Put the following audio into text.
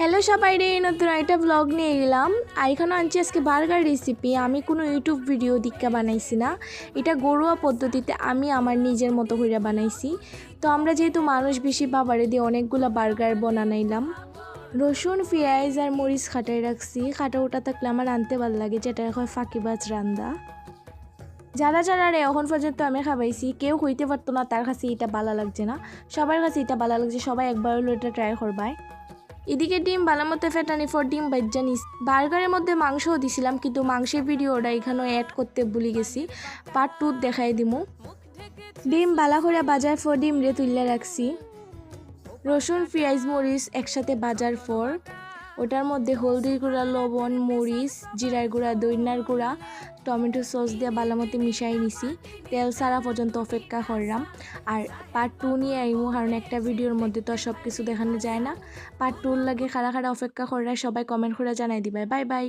Hello সবাই রে, নতুন একটা ব্লগ নিয়ে গেলাম। এখানে আনছি আজকে বার্গার রেসিপি। আমি কোনো ইউটিউব ভিডিও দিক্কা বানাইছি না, এটা ঘরোয়া পদ্ধতিতে আমি আমার নিজের মতো করে বানাইছি। তো আমরা যেহেতু মানুষ বেশি, বাবারে দিয়ে অনেকগুলো বার্গার বানাইলাম। রসুন পেঁয়াজ আর মরিচ খাটাই রাখছি। খাটা ওটা থাকলে আমার রাঁধতে ভালো লাগে, যেটা হয় ফাঁকিবাজ রান্দা। যারা যারা রে এখন পর্যন্ত আমি খাবাইছি, কেউ হইতে পারতো না তার কাছে এটা ভালো লাগছে না। সবার কাছে এটা ভালো লাগছে, সবাই একবার হলো এটা ট্রাই করবাই। এদিকে ডিম বালামতে ফেটানি ফর ডিম বাইজা নিস। বার্গারের মধ্যে মাংসও দিছিলাম, কিন্তু মাংসের ভিডিওটা এখানেও অ্যাড করতে ভুলে গেছি। পার্ট 2 দেখাই দিমু। ডিম বালা করে বাজার পর ডিম রে তুলে রাখছি। রসুন পেঁয়াজ মরিচ একসাথে বাজার পর ওটার মধ্যে হলদির গুঁড়া, লবণ, মরিচ, জিরার গুঁড়া, দইনার গুঁড়া, টমেটো সস দিয়ে বালামতে মিশাই নিছি। তেল ছাড়া পর্যন্ত অপেক্ষা করলাম। আর পার্ট 2 নিয়ে আইমু, কারণ একটা ভিডিওর মধ্যে তো আর সব কিছু দেখানো যায় না। পার্ট 2 লাগে খাড়া খাড়া অপেক্ষা করার সবাই কমেন্ট করে জানাই দিবাই। Bye by.